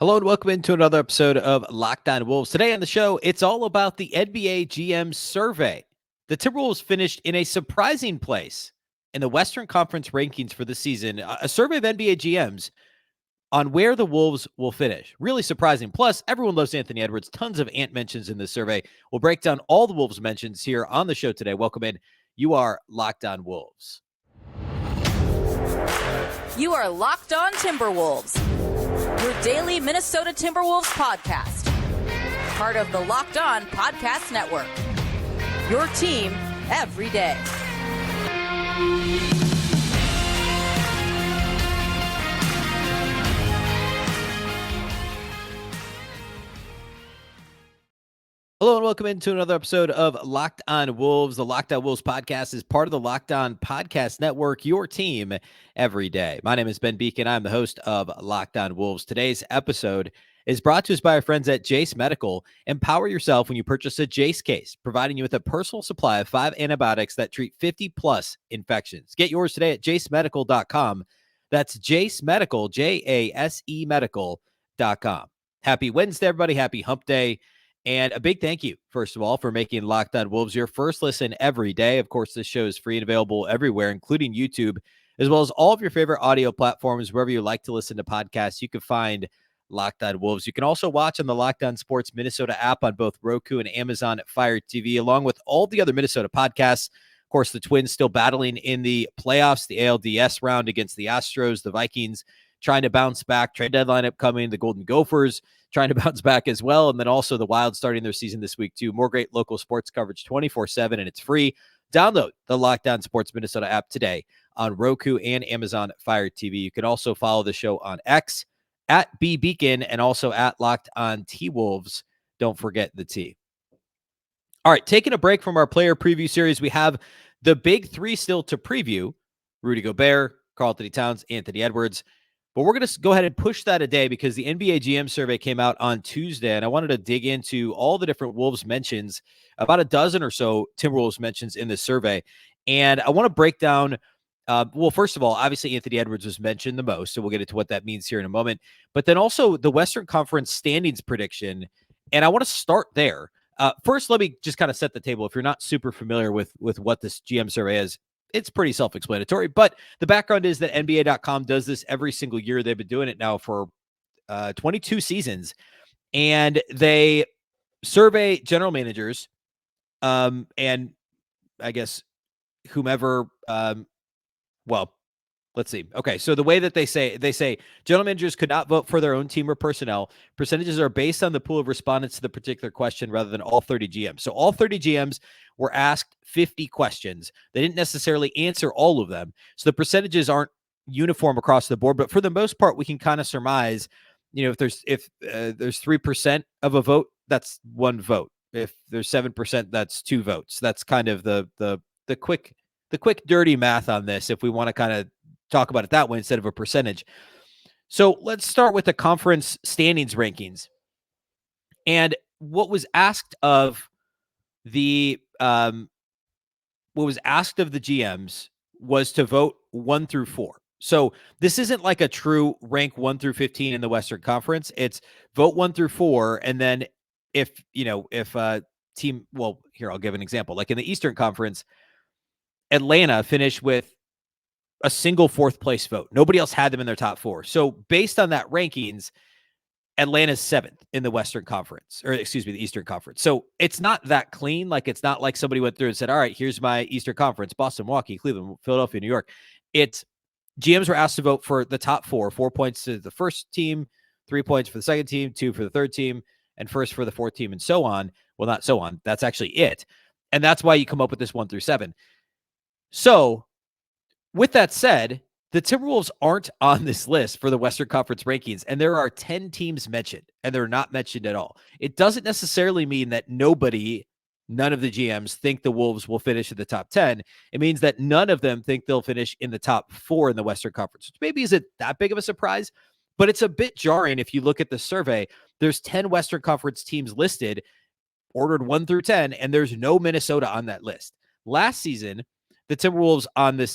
Hello and welcome into another episode of Locked On Wolves. Today on the show, it's all about the NBA GM survey. The Timberwolves finished in a surprising place in the Western Conference rankings for the season. A survey of NBA GMs on where the Wolves will finish. Really surprising. Plus, everyone loves Anthony Edwards. Tons of Ant mentions in this survey. We'll break down all the Wolves mentions here on the show today. Welcome in. You are Locked On Wolves. You are Locked On Timberwolves, your daily Minnesota Timberwolves podcast. Part of the Locked On Podcast Network. Your team every day. Hello and welcome into another episode of Locked On Wolves. The Locked On Wolves podcast is part of the Locked On Podcast Network, your team every day. My name is Ben Beecken. I'm the host of Locked On Wolves. Today's episode is brought to us by our friends at Jase Medical. Empower yourself when you purchase a Jase case, providing you with a personal supply of 5 antibiotics that treat 50-plus infections. Get yours today at jasemedical.com. That's Jase Medical, Jase Medical.com. Happy Wednesday, everybody. Happy Hump Day. And a big thank you, first of all, for making Locked On Wolves your first listen every day. Of course, this show is free and available everywhere, including YouTube, as well as all of your favorite audio platforms. Wherever you like to listen to podcasts, you can find Locked On Wolves. You can also watch on the Locked On Sports Minnesota app on both Roku and Amazon Fire TV, along with all the other Minnesota podcasts. Of course, the Twins still battling in the playoffs, the ALDS round against the Astros, the Vikings trying to bounce back, trade deadline upcoming, the Golden Gophers trying to bounce back as well. And then also the Wild starting their season this week too. More great local sports coverage 24/7, and it's free. Download the Locked On Sports Minnesota app today on Roku and Amazon Fire TV. You can also follow the show on X at Beecken and also at Locked On T-Wolves. Don't forget the T. All right, taking a break from our player preview series, we have the big three still to preview: Rudy Gobert, Karl-Anthony Towns, Anthony Edwards. But we're going to go ahead and push that a day because the NBA GM survey came out on Tuesday, and I wanted to dig into all the different Wolves mentions, about a dozen or so Timberwolves mentions in this survey. And I want to break down, well, first of all, obviously Anthony Edwards was mentioned the most, so we'll get into what that means here in a moment. But then also the Western Conference standings prediction, and I want to start there. First, let me just kind of set the table. If you're not super familiar with what this GM survey is, it's pretty self-explanatory, but the background is that NBA.com does this every single year. They've been doing it now for 22 seasons, and they survey general managers and I guess whomever, well, let's see. Okay, so the way that they say general managers could not vote for their own team or personnel. Percentages are based on the pool of respondents to the particular question rather than all 30 GMs. So all 30 GMs were asked 50 questions. They didn't necessarily answer all of them. So the percentages aren't uniform across the board, but for the most part, we can kind of surmise, if there's 3% of a vote, that's one vote. If there's 7%, that's 2 votes. That's kind of the quick dirty math on this, if we want to kind of talk about it that way instead of a percentage. So let's start with the conference standings rankings. And what was asked of the GMs was to vote 1 through 4. So this isn't like a true rank 1 through 15 in the Western Conference. It's vote 1 through 4. And then if a team, well, here, I'll give an example. Like in the Eastern Conference, Atlanta finished with a single 4th place vote. Nobody else had them in their top 4. So based on that rankings, Atlanta's 7th in the Western Conference, or excuse me, the Eastern Conference. So it's not that clean. Like, it's not like somebody went through and said, all right, here's my Eastern Conference: Boston, Milwaukee, Cleveland, Philadelphia, New York. It's GMs were asked to vote for the top 4 points to the first team, 3 points for the second team, 2 for the third team, and first for the fourth team, and so on. Well, not so on. That's actually it. And that's why you come up with this 1 through 7. So with that said, the Timberwolves aren't on this list for the Western Conference rankings, and there are 10 teams mentioned, and they're not mentioned at all. It doesn't necessarily mean that none of the GMs think the Wolves will finish in the top 10. It means that none of them think they'll finish in the top 4 in the Western Conference, which maybe isn't that big of a surprise, but it's a bit jarring if you look at the survey. There's 10 Western Conference teams listed, ordered 1 through 10, and there's no Minnesota on that list. Last season, the Timberwolves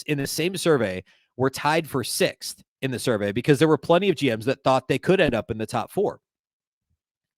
in the same survey were tied for 6th in the survey because there were plenty of GMs that thought they could end up in the top 4.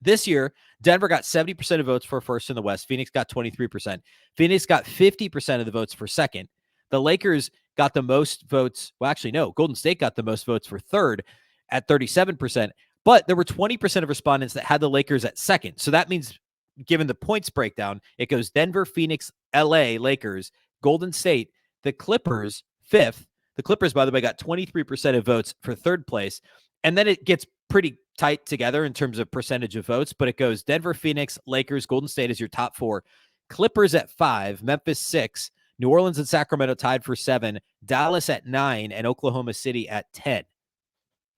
This year, Denver got 70% of votes for first in the West. Phoenix got 23%. Phoenix got 50% of the votes for second. The Lakers got the most votes. Well, actually, no. Golden State got the most votes for third at 37%. But there were 20% of respondents that had the Lakers at second. So that means, given the points breakdown, it goes Denver, Phoenix, LA, Lakers, Golden State, the Clippers, 5th. The Clippers, by the way, got 23% of votes for third place. And then it gets pretty tight together in terms of percentage of votes, but it goes Denver, Phoenix, Lakers, Golden State as your top 4, Clippers at 5, Memphis 6, New Orleans and Sacramento tied for 7, Dallas at 9, and Oklahoma City at 10.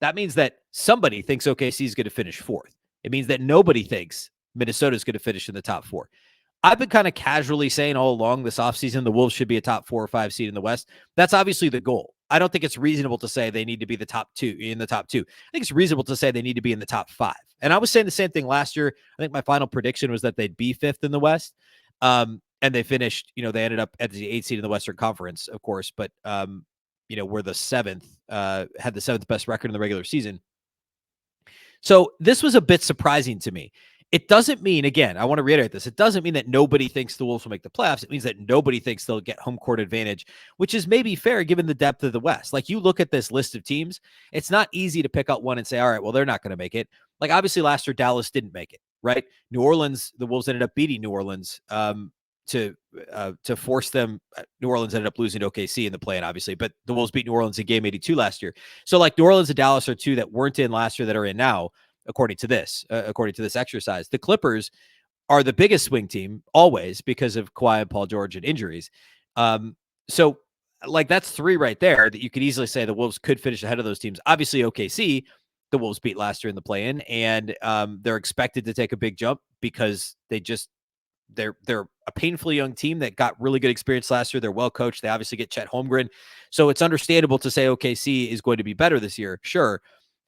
That means that somebody thinks OKC is going to finish 4th. It means that nobody thinks Minnesota is going to finish in the top 4. I've been kind of casually saying all along this offseason the Wolves should be a top 4 or 5 seed in the West. That's obviously the goal. I don't think it's reasonable to say they need to be the top 2 in the top 2. I think it's reasonable to say they need to be in the top 5. And I was saying the same thing last year. I think my final prediction was that they'd be 5th in the West. And they finished, they ended up at the 8th seed in the Western Conference, of course, but were the 7th, had the 7th best record in the regular season. So this was a bit surprising to me. It doesn't mean, again, I want to reiterate this, it doesn't mean that nobody thinks the Wolves will make the playoffs. It means that nobody thinks they'll get home court advantage, which is maybe fair given the depth of the West. Like, you look at this list of teams, it's not easy to pick out one and say, all right, well, they're not going to make it. Like, obviously last year, Dallas didn't make it, right? New Orleans, the Wolves ended up beating New Orleans to force them. New Orleans ended up losing to OKC in the play-in, obviously, but the Wolves beat New Orleans in game 82 last year. So, like, New Orleans and Dallas are 2 that weren't in last year that are in now. According to this exercise, the Clippers are the biggest swing team always because of Kawhi and Paul George and injuries. So like, that's 3 right there that you could easily say the Wolves could finish ahead of those teams. Obviously, OKC, the Wolves beat last year in the play-in, and they're expected to take a big jump because they're a painfully young team that got really good experience last year. They're well coached. They obviously get Chet Holmgren, so it's understandable to say OKC is going to be better this year. Sure.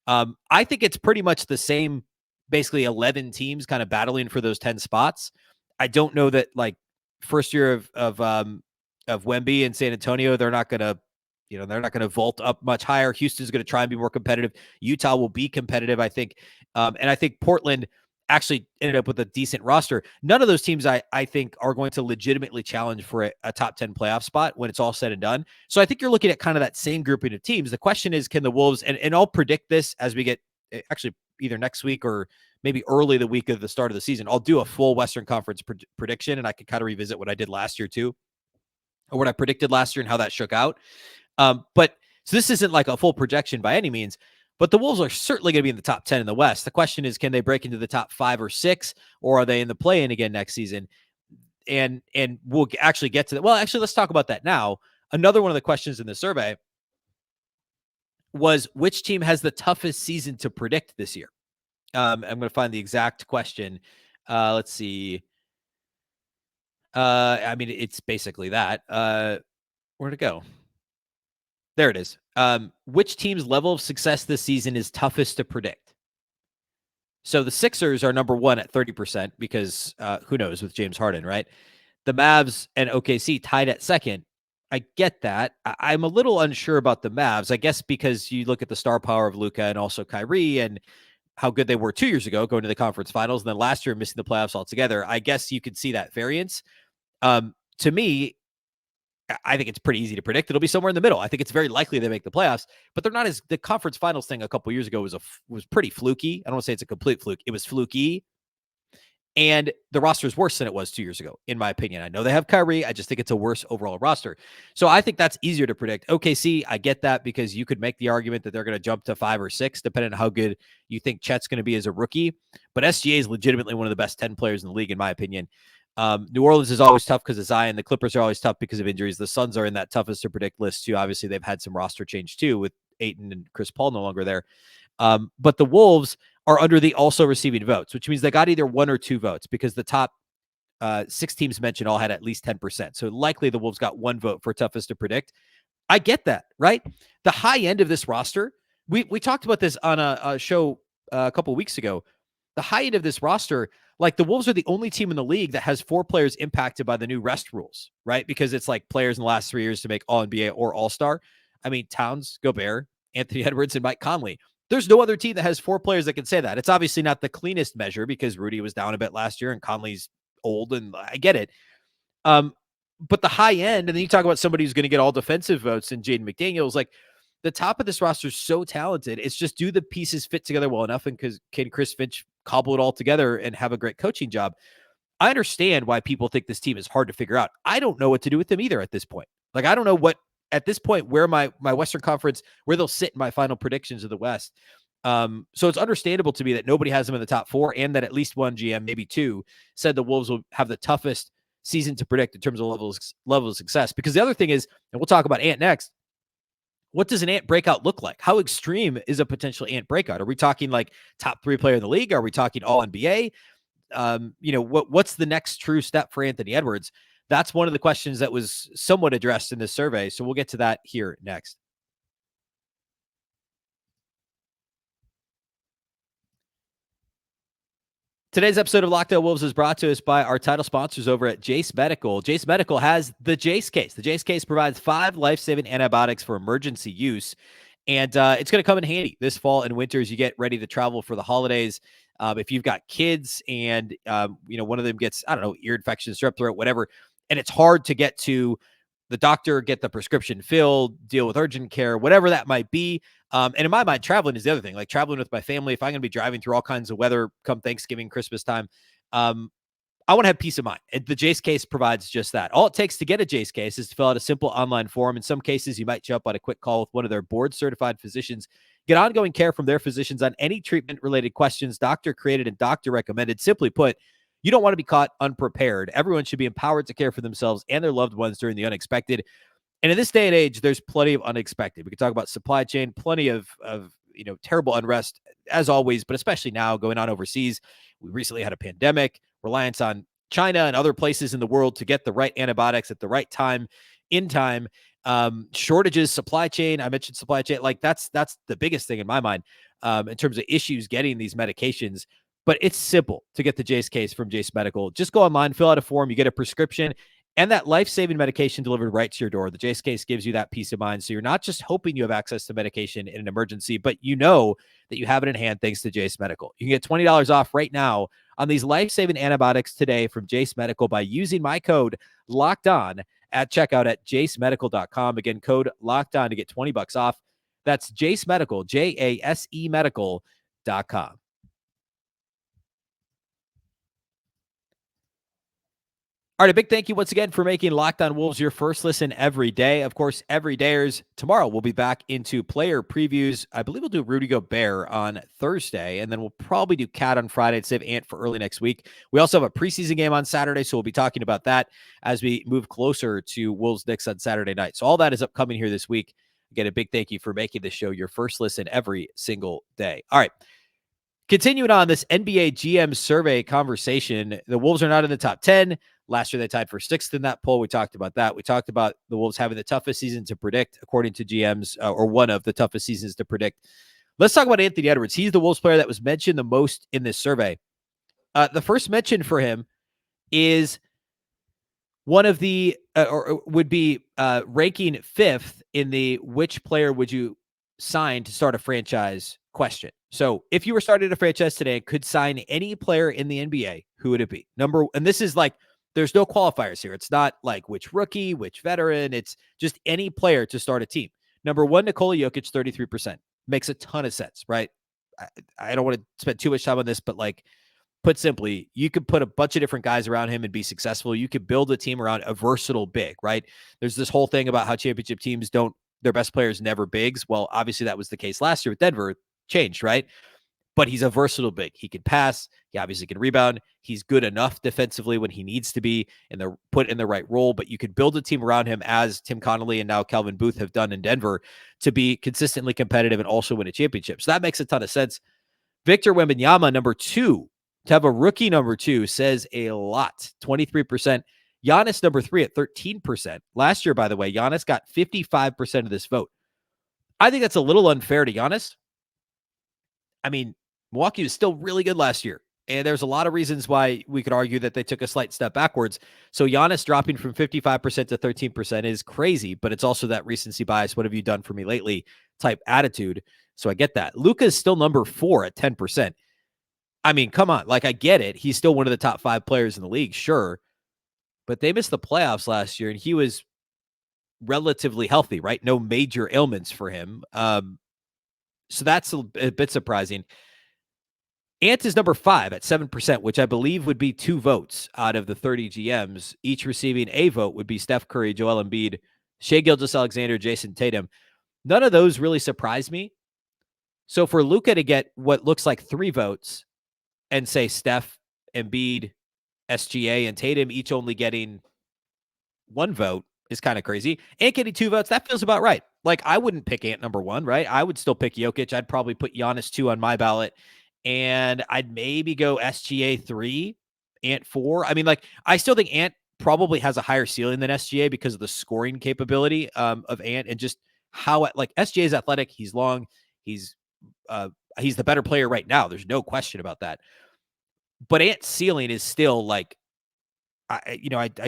I think it's pretty much the same, basically 11 teams kind of battling for those 10 spots. I don't know that, like, first year of Wemby in San Antonio, they're not going to vault up much higher. Houston's going to try and be more competitive. Utah will be competitive, I think. And I think Portland actually ended up with a decent roster. None of those teams I think are going to legitimately challenge for a top 10 playoff spot when it's all said and done. So I think you're looking at kind of that same grouping of teams. The question is, can the Wolves, and I'll predict this as we get, actually either next week or maybe early the week of the start of the season, I'll do a full Western Conference prediction, and I can kind of revisit what I did last year too, or what I predicted last year and how that shook out. But so this isn't like a full projection by any means, but the Wolves are certainly going to be in the top 10 in the West. The question is, can they break into the top 5 or 6, or are they in the play-in again next season? And we'll actually get to that. Well, actually, let's talk about that now. Another one of the questions in the survey was, which team has the toughest season to predict this year? I'm going to find the exact question. Let's see. I mean, it's basically that. Where'd it go? There it is. Which team's level of success this season is toughest to predict? So the Sixers are number 1 at 30% because who knows with James Harden, right? The Mavs and OKC tied at second. I get that. I'm a little unsure about the Mavs, I guess, because you look at the star power of Luka and also Kyrie and how good they were 2 years ago going to the conference finals, and then last year missing the playoffs altogether. I guess you could see that variance. To me, I think it's pretty easy to predict. It'll be somewhere in the middle. I think it's very likely they make the playoffs, but they're not the conference finals thing a couple years ago was pretty fluky. I don't want to say it's a complete fluke. It was fluky, and the roster is worse than it was 2 years ago, in my opinion. I know they have Kyrie. I just think it's a worse overall roster. So I think that's easier to predict. OKC, I get that, because you could make the argument that they're going to jump to 5 or 6, depending on how good you think Chet's going to be as a rookie. But SGA is legitimately one of the best 10 players in the league, in my opinion. New Orleans is always tough because of Zion. The Clippers are always tough because of injuries. The Suns are in that toughest to predict list too. Obviously, they've had some roster change too, with Ayton and Chris Paul no longer there. But the Wolves are under the also receiving votes, which means they got either 1 or 2 votes, because the top 6 teams mentioned all had at least 10%. So likely the Wolves got 1 vote for toughest to predict. I get that, right? The high end of this roster, we talked about this on a show a couple of weeks ago. The high end of this roster, like, the Wolves are the only team in the league that has 4 players impacted by the new rest rules, right? Because it's like players in the last 3 years to make All-NBA or All-Star. I mean, Towns, Gobert, Anthony Edwards, and Mike Conley. There's no other team that has 4 players that can say that. It's obviously not the cleanest measure because Rudy was down a bit last year and Conley's old, and I get it. But the high end, and then you talk about somebody who's going to get all defensive votes and Jaden McDaniels, like the top of this roster is so talented. It's just, do the pieces fit together well enough? And can Chris Finch cobble it all together and have a great coaching job? I understand why people think this team is hard to figure out. I don't know what to do with them either at this point. Like, I don't know what, at this point, where my Western Conference, where they'll sit in my final predictions of the West. So it's understandable to me that nobody has them in the top 4, and that at least one GM, maybe 2, said the Wolves will have the toughest season to predict in terms of level of success. Because the other thing is, and we'll talk about Ant next, what does an Ant breakout look like? How extreme is a potential Ant breakout? Are we talking like top 3 player in the league? Are we talking all NBA? What's the next true step for Anthony Edwards? That's one of the questions that was somewhat addressed in this survey. So we'll get to that here next. Today's episode of Locked On Wolves is brought to us by our title sponsors over at Jase Medical. Jase Medical has the Jase case. The Jase case provides 5 life-saving antibiotics for emergency use, and it's going to come in handy this fall and winter as you get ready to travel for the holidays. If you've got kids and one of them gets, I don't know, ear infection, strep throat, whatever, and it's hard to get to the doctor, get the prescription filled, deal with urgent care, whatever that might be. And in my mind, traveling is the other thing. Like traveling with my family, if I'm going to be driving through all kinds of weather come Thanksgiving, Christmas time, I want to have peace of mind. And the Jase case provides just that. All it takes to get a Jase case is to fill out a simple online form. In some cases, you might jump on a quick call with one of their board-certified physicians, get ongoing care from their physicians on any treatment-related questions, doctor-created and doctor-recommended. Simply put, you don't want to be caught unprepared. Everyone should be empowered to care for themselves and their loved ones during the unexpected. And in this day and age, there's plenty of unexpected. We can talk about supply chain, plenty of terrible unrest, as always, but especially now going on overseas. We recently had a pandemic, reliance on China and other places in the world to get the right antibiotics at the right time, in time, shortages, supply chain. I mentioned supply chain. Like that's the biggest thing in my mind in terms of issues getting these medications. But it's simple to get the Jase case from Jase Medical. Just go online, fill out a form, you get a prescription, and that life-saving medication delivered right to your door. The Jase case gives you that peace of mind. So you're not just hoping you have access to medication in an emergency, but you know that you have it in hand thanks to Jase Medical. You can get $20 off right now on these life-saving antibiotics today from Jase Medical by using my code LOCKEDON at checkout at jasemedical.com. Again, code LOCKEDON to get $20 off. That's Jase Medical, JASE Medical.com. All right, a big thank you once again for making Locked On Wolves your first listen every day. Of course, every dayers. Tomorrow we'll be back into player previews. I believe we'll do Rudy Gobert on Thursday, and then we'll probably do Cat on Friday and save Ant for early next week. We also have a preseason game on Saturday, so we'll be talking about that as we move closer to Wolves-Knicks on Saturday night. So all that is upcoming here this week. Again, a big thank you for making this show your first listen every single day. All right. Continuing on this NBA GM survey conversation, the Wolves are not in the top 10. Last year, they tied for 6th in that poll. We talked about that. We talked about the Wolves having the toughest season to predict, according to GMs, or one of the toughest seasons to predict. Let's talk about Anthony Edwards. He's the Wolves player that was mentioned the most in this survey. The first mention for him is one of the, or would be ranking 5th in the which player would you sign to start a franchise question. So if you were starting a franchise today and could sign any player in the NBA, who would it be? And this is like, there's no qualifiers here. It's not like which rookie, which veteran. It's just any player to start a team. Number 1, Nikola Jokic, 33%. Makes a ton of sense, right? I don't want to spend too much time on this, but like, put simply, you could put a bunch of different guys around him and be successful. You could build a team around a versatile big, right? There's this whole thing about how championship teams their best players never bigs. Well, obviously that was the case last year with Denver. Changed, right? But he's a versatile big. He can pass. He obviously can rebound. He's good enough defensively when he needs to be and they're put in the right role. But you could build a team around him, as Tim Connolly and now Calvin Booth have done in Denver, to be consistently competitive and also win a championship. So that makes a ton of sense. Victor Wembanyama, number 2, to have a rookie number 2 says a lot. 23%. Giannis, number 3 at 13%. Last year, by the way, Giannis got 55% of this vote. I think that's a little unfair to Giannis. I mean, Milwaukee was still really good last year. And there's a lot of reasons why we could argue that they took a slight step backwards. So Giannis dropping from 55% to 13% is crazy, but it's also that recency bias. What have you done for me lately type attitude. So I get that. Luka is still number 4 at 10%. I mean, come on. Like, I get it. He's still one of the top 5 players in the league, sure. But they missed the playoffs last year, and he was relatively healthy, right? No major ailments for him. So that's a bit surprising. Ant is number 5 at 7%, which I believe would be 2 votes out of the 30 GMs. Each receiving a vote would be Steph Curry, Joel Embiid, Shai Gilgeous-Alexander, Jason Tatum. None of those really surprise me. So for Luka to get what looks like 3 votes and say Steph, Embiid, SGA, and Tatum each only getting 1 vote is kind of crazy. Ant getting 2 votes, that feels about right. Like, I wouldn't pick Ant number 1, right? I would still pick Jokic. I'd probably put Giannis 2 on my ballot. And I'd maybe go SGA 3, Ant 4. I mean, like, I still think Ant probably has a higher ceiling than SGA because of the scoring capability of Ant and just how, like, SGA is athletic. He's long. He's the better player right now. There's no question about that. But Ant's ceiling is still like, I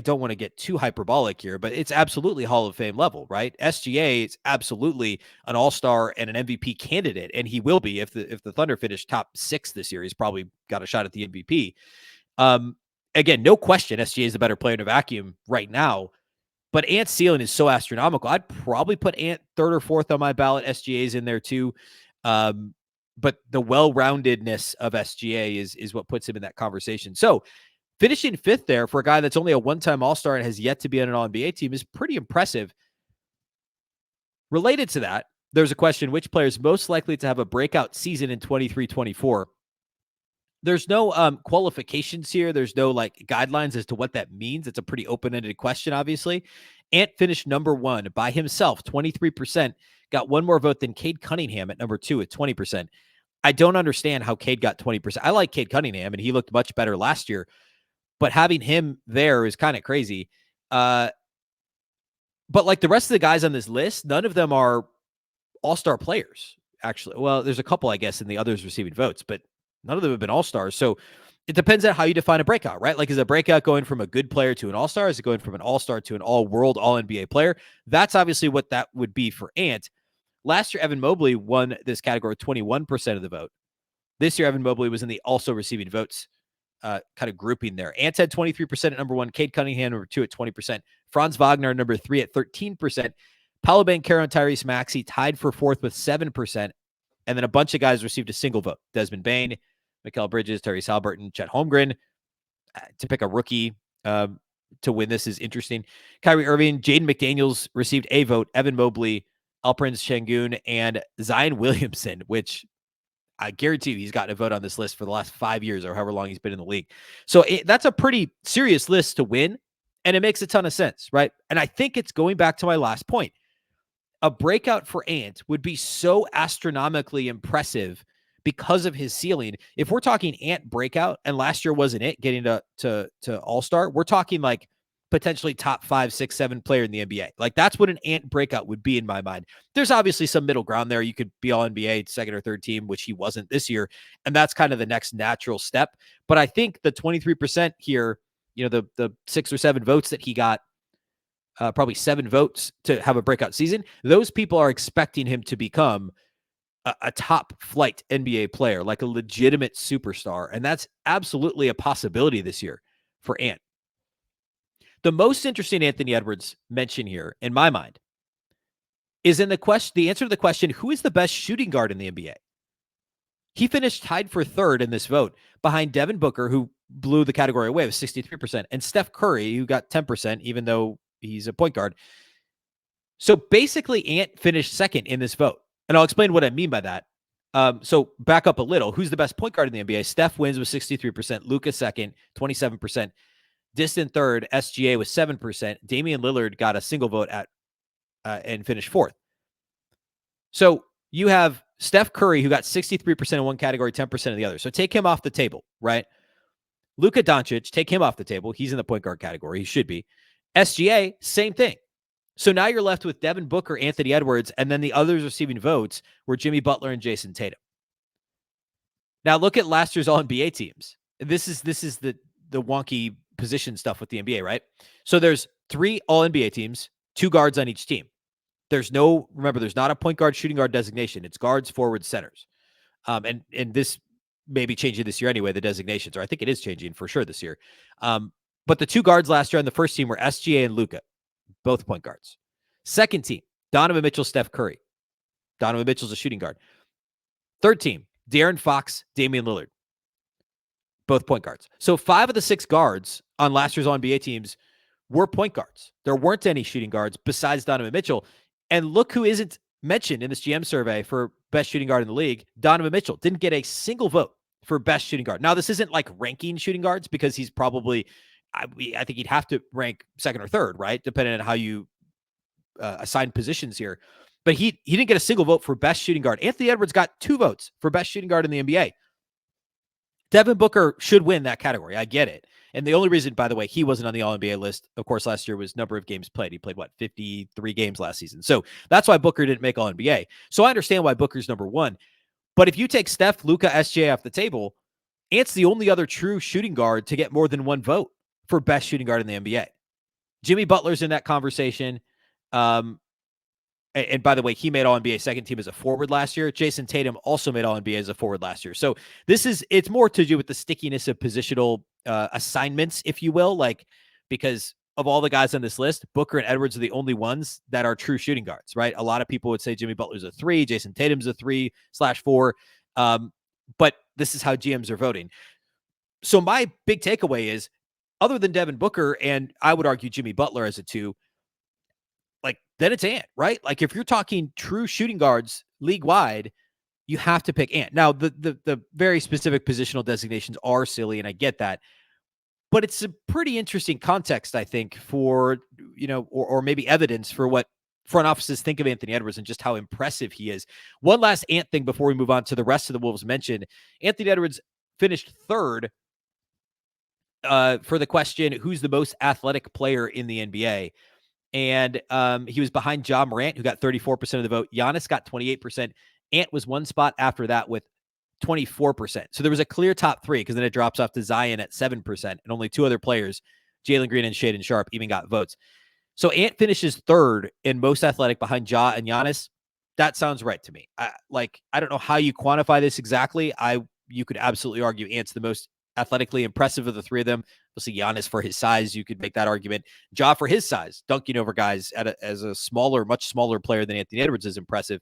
don't want to get too hyperbolic here, but it's absolutely Hall of Fame level, right? SGA is absolutely an all-star and an MVP candidate, and he will be if the Thunder finish top 6 this year. He's probably got a shot at the MVP. Again, no question, SGA is the better player in a vacuum right now, but Ant's ceiling is so astronomical. I'd probably put Ant 3rd or 4th on my ballot. SGA is in there too. But the well-roundedness of SGA is what puts him in that conversation. So finishing 5th there for a guy that's only a one-time All-Star and has yet to be on an All-NBA team is pretty impressive. Related to that, there's a question, which player is most likely to have a breakout season in 23-24? There's no qualifications here. There's no like guidelines as to what that means. It's a pretty open-ended question, obviously. Ant finished number 1 by himself, 23%. Got 1 more vote than Cade Cunningham at number 2 at 20%. I don't understand how Cade got 20%. I like Cade Cunningham, and he looked much better last year. But having him there is kind of crazy. But like the rest of the guys on this list, none of them are all-star players, actually. Well, there's a couple, I guess, in the others receiving votes, but none of them have been all-stars. So it depends on how you define a breakout, right? Like, is a breakout going from a good player to an all-star? Is it going from an all-star to an all-world, all-NBA player? That's obviously what that would be for Ant. Last year, Evan Mobley won this category with 21% of the vote. This year, Evan Mobley was in the also receiving votes kind of grouping there. Ant had 23% at number 1. Cade Cunningham, number 2 at 20%. Franz Wagner, number 3 at 13%. Paolo Banchero and Tyrese Maxey tied for 4th with 7%. And then a bunch of guys received a single vote. Desmond Bane, Mikal Bridges, Tyrese Haliburton, Chet Holmgren. To pick a rookie to win this is interesting. Kyrie Irving, Jaden McDaniels received a vote. Evan Mobley, Alperen Sengun, and Zion Williamson, which I guarantee you he's gotten a vote on this list for the last 5 years or however long he's been in the league. So that's a pretty serious list to win, and it makes a ton of sense, right? And I think it's going back to my last point. A breakout for Ant would be so astronomically impressive because of his ceiling. If we're talking Ant breakout, and last year wasn't it getting to All-Star, we're talking like potentially top 5, 6, 7 player in the NBA. Like, that's what an Ant breakout would be in my mind. There's obviously some middle ground there. You could be all NBA, 2nd or 3rd team, which he wasn't this year. And that's kind of the next natural step. But I think the 23% here, the 6 or 7 votes that he got, probably 7 votes to have a breakout season, those people are expecting him to become a top flight NBA player, like a legitimate superstar. And that's absolutely a possibility this year for Ant. The most interesting Anthony Edwards mention here, in my mind, is in the answer to the question, who is the best shooting guard in the NBA? He finished tied for 3rd in this vote behind Devin Booker, who blew the category away with 63%, and Steph Curry, who got 10%, even though he's a point guard. So basically, Ant finished 2nd in this vote. And I'll explain what I mean by that. So back up a little. Who's the best point guard in the NBA? Steph wins with 63%. Luka 2nd, 27%. Distant 3rd, SGA with 7%. Damian Lillard got a single vote at and finished 4th. So you have Steph Curry, who got 63% in one category, 10% in the other. So take him off the table, right? Luka Doncic, take him off the table. He's in the point guard category. He should be. SGA, same thing. So now you're left with Devin Booker, Anthony Edwards, and then the others receiving votes were Jimmy Butler and Jason Tatum. Now look at last year's All-NBA teams. This is the wonky position stuff with the NBA, right? So there's 3 all NBA teams, 2 guards on each team. There's not a point guard, shooting guard designation. It's guards, forwards, centers. And this may be changing this year anyway, the designations, or I think it is changing for sure this year. But the 2 guards last year on the first team were SGA and Luka, both point guards. Second team, Donovan Mitchell, Steph Curry. Donovan Mitchell's a shooting guard. Third team, De'Aaron Fox, Damian Lillard, both point guards. So 5 of the 6 guards on last year's All-NBA teams were point guards. There weren't any shooting guards besides Donovan Mitchell. And look who isn't mentioned in this GM survey for best shooting guard in the league. Donovan Mitchell didn't get a single vote for best shooting guard. Now, this isn't like ranking shooting guards because he's probably, I think he'd have to rank second or third, right? Depending on how you assign positions here. But he didn't get a single vote for best shooting guard. Anthony Edwards got 2 votes for best shooting guard in the NBA. Devin Booker should win that category. I get it. And the only reason, by the way, he wasn't on the All-NBA list, of course, last year was number of games played. He played, 53 games last season. So that's why Booker didn't make All-NBA. So I understand why Booker's number 1. But if you take Steph, Luka, SGA off the table, Ant's the only other true shooting guard to get more than 1 vote for best shooting guard in the NBA. Jimmy Butler's in that conversation. And by the way, he made All-NBA second team as a forward last year. Jason Tatum also made All-NBA as a forward last year. So it's more to do with the stickiness of positional assignments, if you will, because of all the guys on this list, Booker and Edwards are the only ones that are true shooting guards, right? A lot of people would say Jimmy Butler's a 3, Jason Tatum's a 3/4. But this is how GMs are voting. So my big takeaway is, other than Devin Booker, and I would argue Jimmy Butler as a 2, then it's Ant, right? Like if you're talking true shooting guards league-wide, you have to pick Ant. Now, the very specific positional designations are silly, and I get that. But it's a pretty interesting context, I think, for, or maybe evidence for what front offices think of Anthony Edwards and just how impressive he is. One last Ant thing before we move on to the rest of the Wolves mentioned. Anthony Edwards finished 3rd for the question, who's the most athletic player in the NBA? And he was behind Ja Morant, who got 34% of the vote. Giannis got 28%. Ant was 1 spot after that with 24%. So there was a clear top 3, because then it drops off to Zion at 7%. And only 2 other players, Jalen Green and Shaedon Sharpe, even got votes. So Ant finishes 3rd in most athletic behind Ja and Giannis. That sounds right to me. I don't know how you quantify this exactly. You could absolutely argue Ant's the most athletically impressive of the 3 of them. Obviously, Giannis for his size, you could make that argument. Ja for his size, dunking over guys as a much smaller player than Anthony Edwards is impressive.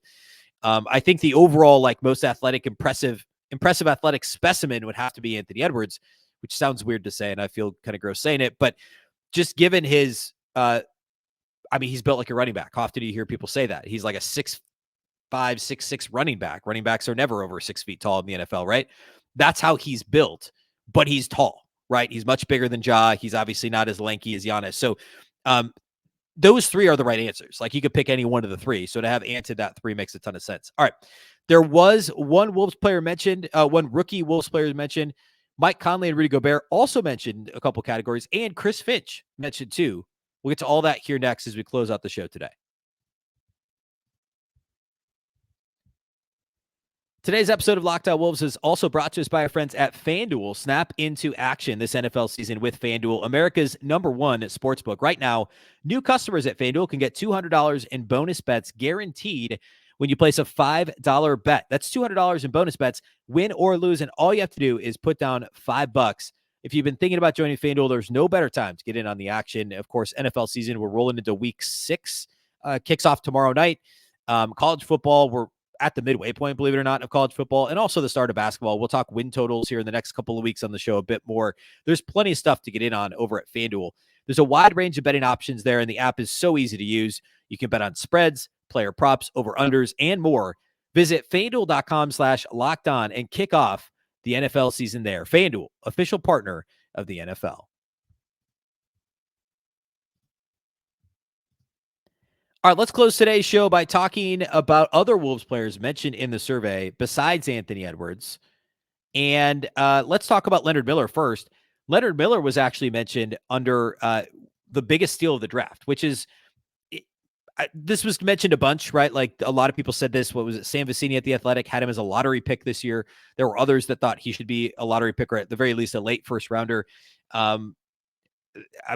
I think the overall most athletic, impressive athletic specimen would have to be Anthony Edwards, which sounds weird to say, and I feel kind of gross saying it. But just given his, he's built like a running back. How often do you hear people say that? He's like a 6'5", 6'6" running back. Running backs are never over 6 feet tall in the NFL, right? That's how he's built. But he's tall, right? He's much bigger than Ja. He's obviously not as lanky as Giannis. So those 3 are the right answers. You could pick any one of the 3. So to have Ant in that 3 makes a ton of sense. All right. There was one Wolves player mentioned, one rookie Wolves player mentioned. Mike Conley and Rudy Gobert also mentioned a couple categories, and Chris Finch mentioned too. We'll get to all that here next as we close out the show today. Today's episode of Locked On Wolves is also brought to us by our friends at FanDuel. Snap into action this NFL season with FanDuel, America's #1 sportsbook. Right now, new customers at FanDuel can get $200 in bonus bets guaranteed when you place a $5 bet. That's $200 in bonus bets, win or lose, and all you have to do is put down $5. If you've been thinking about joining FanDuel, there's no better time to get in on the action. Of course, NFL season, we're rolling into week 6, kicks off tomorrow night. College football, we're at the midway point, believe it or not, of college football, and also the start of basketball. We'll talk win totals here in the next couple of weeks on the show a bit more. There's plenty of stuff to get in on over at FanDuel. There's a wide range of betting options there, and the app is so easy to use. You can bet on spreads, player props, over-unders, and more. Visit FanDuel.com/lockedon and kick off the NFL season there. FanDuel, official partner of the NFL. All right, let's close today's show by talking about other Wolves players mentioned in the survey besides Anthony Edwards. And let's talk about Leonard Miller first. Leonard Miller was actually mentioned under the biggest steal of the draft, which is, This was mentioned a bunch, right? Like a lot of people said this. What was it? Sam Vecini at The Athletic had him as a lottery pick this year. There were others that thought he should be a lottery pick, or at the very least a late first rounder. I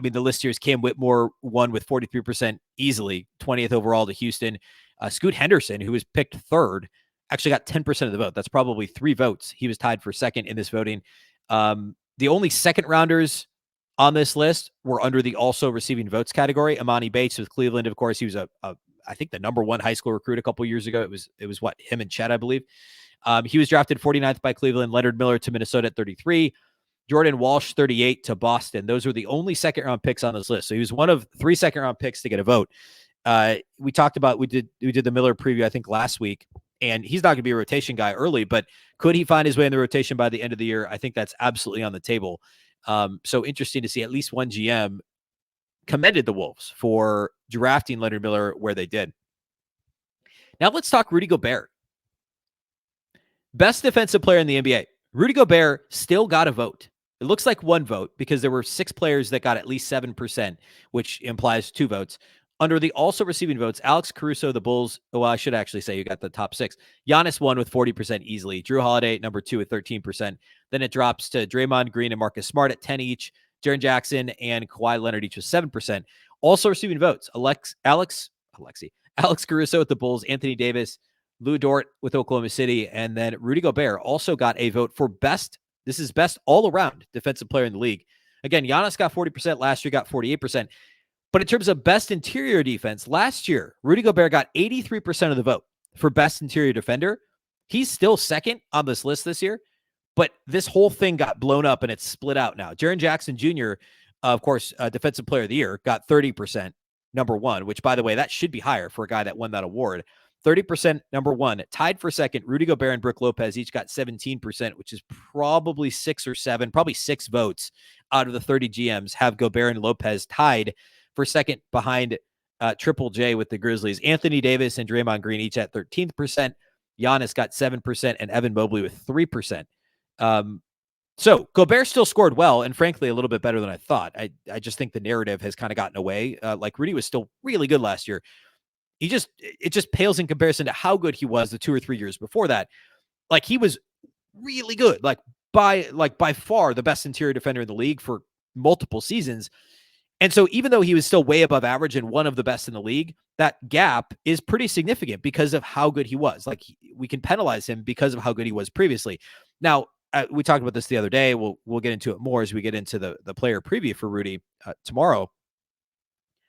mean, the list here is Cam Whitmore won with 43% easily, 20th overall to Houston. Scoot Henderson, who was picked third, actually got 10% of the vote. That's probably 3 votes. He was tied for second in this voting. The only second rounders on this list were under the also receiving votes category. Amani Bates with Cleveland, of course, he was I think the number 1 high school recruit a couple years ago. It was what, him and Chet, I believe. He was drafted 49th by Cleveland. Leonard Miller to Minnesota at 33. Jordan Walsh, 38 to Boston. Those were the only second round picks on this list. So he was one of 3 second round picks to get a vote. We did the Miller preview, I think, last week, and he's not going to be a rotation guy early, but could he find his way in the rotation by the end of the year? I think that's absolutely on the table. So interesting to see at least one GM commended the Wolves for drafting Leonard Miller where they did. Now let's talk Rudy Gobert. Best defensive player in the NBA. Rudy Gobert still got a vote. It looks like 1 vote because there were 6 players that got at least 7%, which implies 2 votes. Under the also receiving votes, Alex Caruso, the Bulls. Well, I should actually say you got the top 6. Giannis won with 40% easily. Drew Holiday, number 2 with 13%. Then it drops to Draymond Green and Marcus Smart at 10 each. Jaren Jackson and Kawhi Leonard each with 7%. Also receiving votes, Alex Caruso with the Bulls, Anthony Davis, Lou Dort with Oklahoma City, and then Rudy Gobert also got a vote for best. This is best all-around defensive player in the league. Again, Giannis got 40%. Last year got 48%. But in terms of best interior defense, last year, Rudy Gobert got 83% of the vote for best interior defender. He's still second on this list this year, but this whole thing got blown up and it's split out now. Jaren Jackson Jr., of course, defensive player of the year, got 30%, number 1, which, by the way, that should be higher for a guy that won that award. 30%, number 1. Tied for second, Rudy Gobert and Brook Lopez each got 17%, which is probably 6 or 7, probably 6 votes out of the 30 GMs have Gobert and Lopez tied for second behind Triple J with the Grizzlies. Anthony Davis and Draymond Green each at 13%. Giannis got 7% and Evan Mobley with 3%. So Gobert still scored well and frankly a little bit better than I thought. I just think the narrative has kind of gotten away. Like Rudy was still really good last year. It just pales in comparison to how good he was the 2 or 3 years before that. Like he was really good, by far the best interior defender in the league for multiple seasons. And so even though he was still way above average and one of the best in the league, that gap is pretty significant because of how good he was. Like we can penalize him because of how good he was previously. Now, we talked about this the other day. We'll get into it more as we get into the player preview for Rudy tomorrow.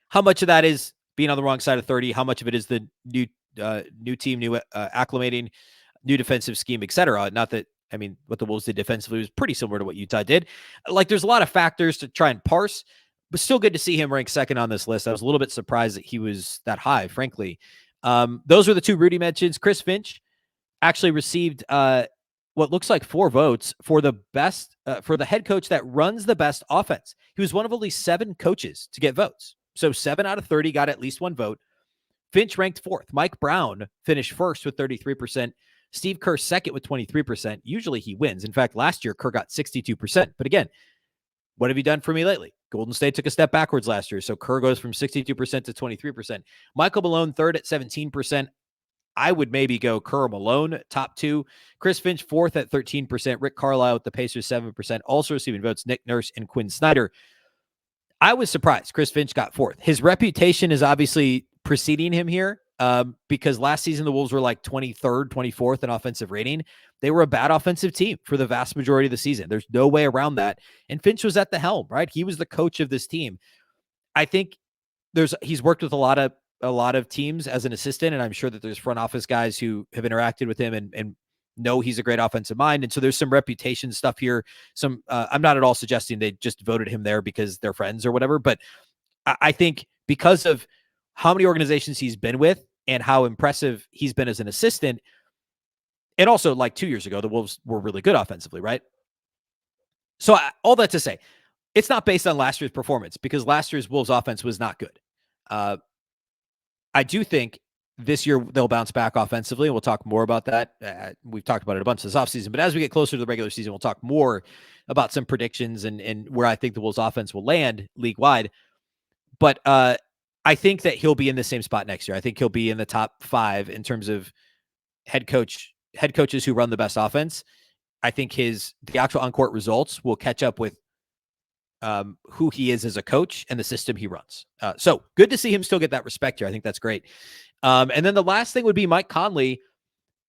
How much of that is being on the wrong side of 30? How much of it is the new team, new acclimating, new defensive scheme, etc.? Not that, I mean, what the Wolves did defensively was pretty similar to what Utah did. Like there's a lot of factors to try and parse, but still good to see him rank second on this list. I was a little bit surprised that he was that high, frankly. Those were the 2 Rudy mentions. Chris Finch actually received what looks like 4 votes for the best, for the head coach that runs the best offense. He was one of only 7 coaches to get votes. So 7 out of 30 got at least 1 vote. Finch ranked 4th. Mike Brown finished 1st with 33%. Steve Kerr 2nd with 23%. Usually he wins. In fact, last year Kerr got 62%. But again, what have you done for me lately? Golden State took a step backwards last year. So Kerr goes from 62% to 23%. Michael Malone 3rd at 17%. I would maybe go Kerr, Malone, top 2. Chris Finch 4th at 13%. Rick Carlisle with the Pacers 7%. Also receiving votes, Nick Nurse and Quinn Snyder. I was surprised Chris Finch got 4th. His reputation is obviously preceding him here because last season the Wolves were like 23rd, 24th in offensive rating. They were a bad offensive team for the vast majority of the season. There's no way around that. And Finch was at the helm, right? He was the coach of this team. I think he's worked with a lot of teams as an assistant, and I'm sure that there's front office guys who have interacted with him and know he's a great offensive mind. And so there's some reputation stuff here. I'm not at all suggesting they just voted him there because they're friends or whatever, but I think because of how many organizations he's been with and how impressive he's been as an assistant, and also like 2 years ago, the Wolves were really good offensively, right? So all that to say, it's not based on last year's performance because last year's Wolves offense was not good. I do think this year they'll bounce back offensively, and we'll talk more about that. We've talked about it a bunch this offseason, but as we get closer to the regular season, we'll talk more about some predictions and where I think the Wolves offense will land league-wide. But I think that he'll be in the same spot next year. I think he'll be in the top 5 in terms of head coaches who run the best offense. I think the actual on-court results will catch up with who he is as a coach and the system he runs. So good to see him still get that respect here. I think that's great. And then the last thing would be Mike Conley.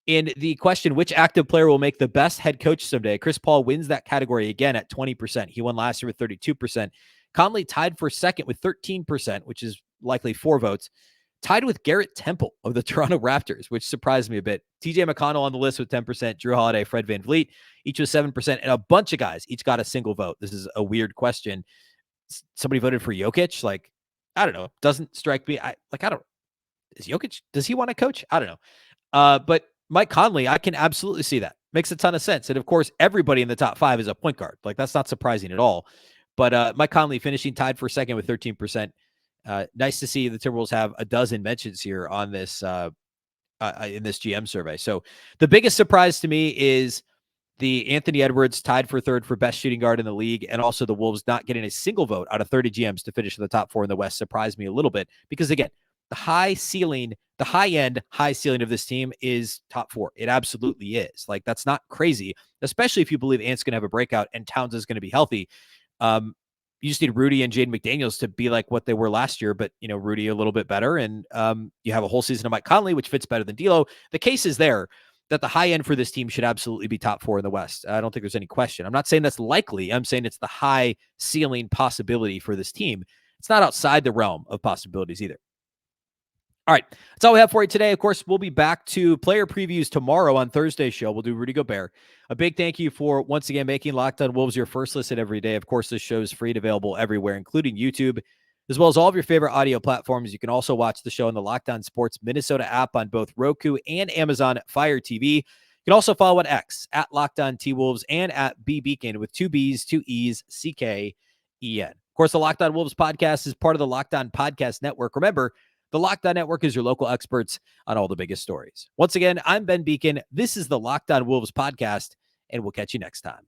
In the question, which active player will make the best head coach someday? Chris Paul wins that category again at 20%. He won last year with 32%. Conley tied for second with 13%, which is likely 4 votes. Tied with Garrett Temple of the Toronto Raptors, which surprised me a bit. TJ McConnell on the list with 10%, Drew Holiday, Fred VanVleet, each with 7%, and a bunch of guys each got a single vote. This is a weird question. Somebody voted for Jokic. Like, I don't know. Doesn't strike me. Is Jokic, does he want to coach? I don't know. But Mike Conley, I can absolutely see that. Makes a ton of sense. And of course, everybody in the top 5 is a point guard. Like, that's not surprising at all. But Mike Conley finishing tied for second with 13%. Nice to see the Timberwolves have a dozen mentions here on this in this GM survey. So the biggest surprise to me is the Anthony Edwards tied for third for best shooting guard in the league, and also the Wolves not getting a single vote out of 30 GMs to finish in the top 4 in the West surprised me a little bit because, again, the high ceiling of this team is top 4. It absolutely is. Like, that's not crazy, especially if you believe Ant's going to have a breakout and Towns is going to be healthy. You just need Rudy and Jaden McDaniels to be like what they were last year, but, Rudy a little bit better. And you have a whole season of Mike Conley, which fits better than D'Lo. The case is there that the high end for this team should absolutely be top 4 in the West. I don't think there's any question. I'm not saying that's likely. I'm saying it's the high ceiling possibility for this team. It's not outside the realm of possibilities either. All right, that's all we have for you today. Of course, we'll be back to player previews tomorrow on Thursday's show. We'll do Rudy Gobert. A big thank you for, once again, making Locked On Wolves your first listen every day. Of course, this show is free and available everywhere, including YouTube, as well as all of your favorite audio platforms. You can also watch the show on the Locked On Sports Minnesota app on both Roku and Amazon Fire TV. You can also follow on X at Locked On T-Wolves and at Beecken with 2 B's, 2 E's, C-K-E-N. Of course, the Locked On Wolves podcast is part of the Locked On Podcast Network. Remember, the Locked On Network is your local experts on all the biggest stories. Once again, I'm Ben Beecken. This is the Locked On Wolves podcast, and we'll catch you next time.